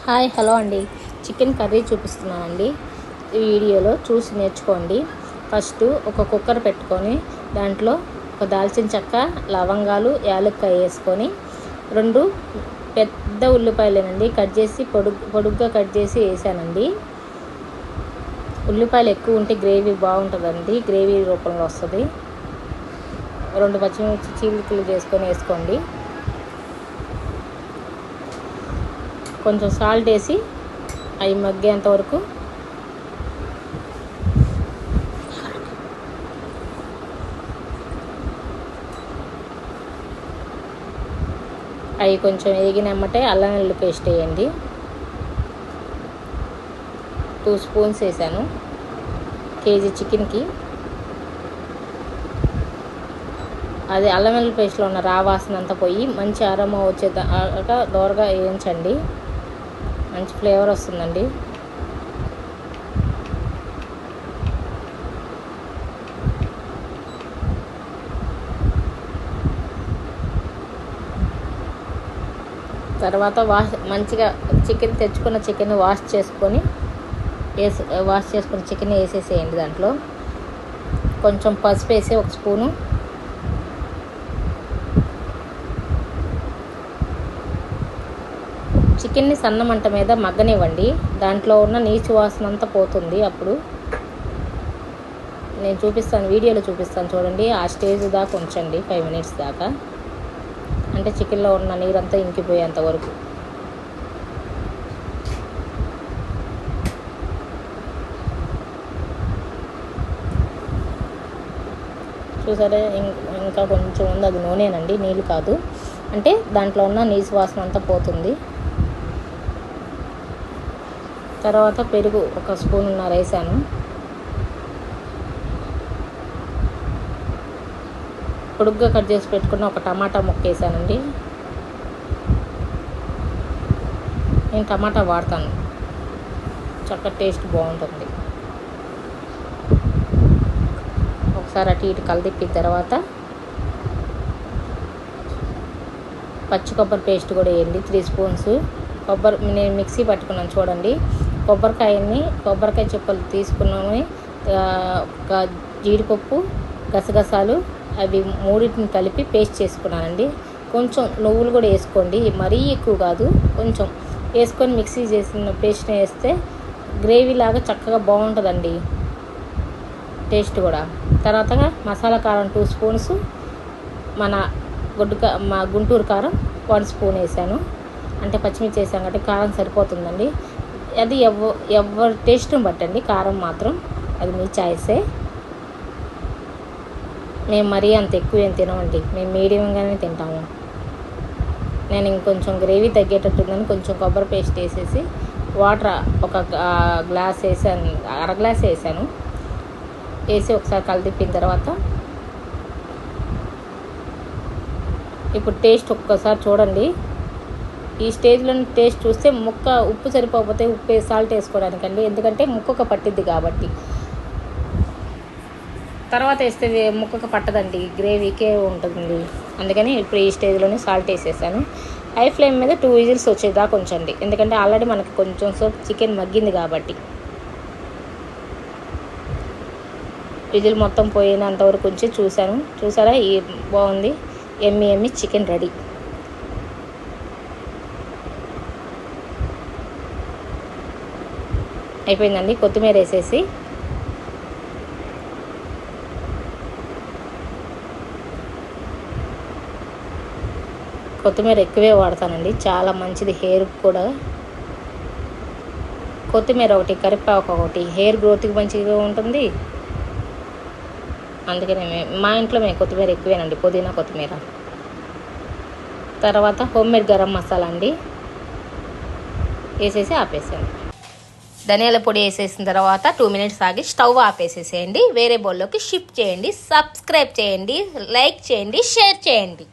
Hi hello అండి. Chicken curry చూపిస్తున్నానండి. ఈ వీడియోలో చూసి నేర్చుకోండి. ఫస్ట్ ఒక కుక్కర్ పెట్టుకొని దాంట్లో ఒక దాల్చిన చెక్క, లవంగాలు, యాలక్కాయ వేసుకొని 2 పెద్ద ఉల్లిపాయలేనండి కట్ చేసి పొడుగ్గా కట్ చేసి వేసానండి. ఉల్లిపాయలు ఎక్కువ ఉంటే గ్రేవీ బాగుంటుందండి, గ్రేవీ రూపంలో వస్తుంది. 2 పచ్చిమిర్చి చీలికలు చేసుకొని వేసుకోండి. కొంచెం సాల్ట్ వేసి అవి మగ్గేంత వరకు అవి కొంచెం వేగినమ్మటే అల్లం వెల్లుల్లి పేస్ట్ వేయండి. 2 స్పూన్స్ వేసాను కేజీ చికెన్కి. అది అల్లం వెల్లుల్లి పేస్ట్లో ఉన్న రావాసన అంతా పోయి మంచి అరోమా వచ్చేదాకా దోరగా వేయించండి. మంచి ఫ్లేవర్ వస్తుందండి. తర్వాత మంచిగా తెచ్చుకున్న చికెన్ వాష్ చేసుకొని చికెన్ వేసేసేయండి. దాంట్లో కొంచెం పసుపు వేసి 1 స్పూను, చికెన్ని సన్న మంట మీద మగ్గనివ్వండి. దాంట్లో ఉన్న నీచు వాసన అంతా పోతుంది. అప్పుడు నేను చూపిస్తాను, వీడియోలో చూపిస్తాను చూడండి. ఆ స్టేజ్ దాకా ఉంచండి 5 మినిట్స్ దాకా, అంటే చికెన్లో ఉన్న నీరంతా ఇంకిపోయేంత వరకు. చూసారా, ఇంకా కొంచెం ఉంది, అది నూనెనండి, నీళ్ళు కాదు. అంటే దాంట్లో ఉన్న నీచు వాసన అంతా పోతుంది. తర్వాత పెరుగు 1 స్పూన్నర వేసాను. పొడుగ్గా కట్ చేసి పెట్టుకున్న ఒక టమాటా ముక్క వేసానండి. నేను టమాటా వాడతాను, చక్కటి టేస్ట్ బాగుంటుంది. ఒకసారి అటు ఇటు కలిదిప్పిన తర్వాత పచ్చి కొబ్బరి పేస్ట్ కూడా వేయండి. 3 స్పూన్స్. నేను మిక్సీ పట్టుకున్నాను చూడండి. కొబ్బరికాయ చిప్పలు తీసుకున్నామని ఒక జీడిపప్పు, గసగసాలు అవి 3 కలిపి పేస్ట్ చేసుకున్నానండి. కొంచెం నువ్వులు కూడా వేసుకోండి, మరీ ఎక్కువ కాదు, కొంచెం వేసుకొని మిక్సీ చేసిన పేస్ట్ని వేస్తే గ్రేవీ లాగా చక్కగా బాగుంటుందండి, టేస్ట్ కూడా. తర్వాత మసాలా కారం 2 స్పూన్స్, మా గుంటూరు కారం 1 స్పూన్ వేసాను. అంటే పచ్చిమిర్చి వేసాం కాబట్టి కారం సరిపోతుందండి. అది ఎవరి టేస్ట్ని బట్టండి, కారం మాత్రం అది మీ చాయిసే. మేము మరీ అంత ఎక్కువ ఏం తినమండి, మేము మీడియంగానే తింటాము. నేను ఇంకొంచెం గ్రేవీ తగ్గేటట్టుందని కొంచెం కొబ్బరి పేస్ట్ వేసేసి వాటర్ 1 గ్లాస్ వేసాను, అర గ్లాస్ వేసాను. వేసి ఒకసారి కలిదిప్పిన తర్వాత ఇప్పుడు టేస్ట్ ఒక్కసారి చూడండి. ఈ స్టేజ్లో టేస్ట్ చూస్తే ఉప్పు సరిపోతే సాల్ట్ వేసుకోవడానికండి, ఎందుకంటే ముక్కకు పట్టిద్ది కాబట్టి. తర్వాత వేస్తే ముక్కకు పట్టదండి, గ్రేవీకే ఉంటుంది. అందుకని ఇప్పుడు ఈ స్టేజ్లోనే సాల్ట్ వేసేసాను. హై ఫ్లేమ్ మీద 2 విజిల్స్ వచ్చేదాకా ఉంచండి, ఎందుకంటే ఆల్రెడీ మనకి కొంచెం సేపు చికెన్ మగ్గింది కాబట్టి. విజిల్ మొత్తం పోయినంత వరకు ఉంచి చూసారా, ఈ బాగుంది. ఎమ్మి చికెన్ రెడీ. అయిపోయిందండి. కొత్తిమీర వేసేసి కొత్తిమీర ఎక్కువే వాడతానండి, చాలా మంచిది హెయిర్ కూడా. కొత్తిమీర 1, కరివేపాకు 1 హెయిర్ గ్రోత్కి మంచిగా ఉంటుంది. అందుకనే మా ఇంట్లో మేము కొత్తిమీర ఎక్కువేనండి, పుదీనా కొత్తిమీర. తర్వాత హోమ్మేడ్ గరం మసాలా అండి వేసేసి ఆపేసాను. ధనియాల పొడి వేసేసిన తర్వాత 2 మినిట్స్ ఆగి స్టవ్ ఆపేసేసేయండి. వేరే బౌల్లోకి షిఫ్ట్ చేయండి. సబ్స్క్రైబ్ చేయండి, లైక్ చేయండి, షేర్ చేయండి.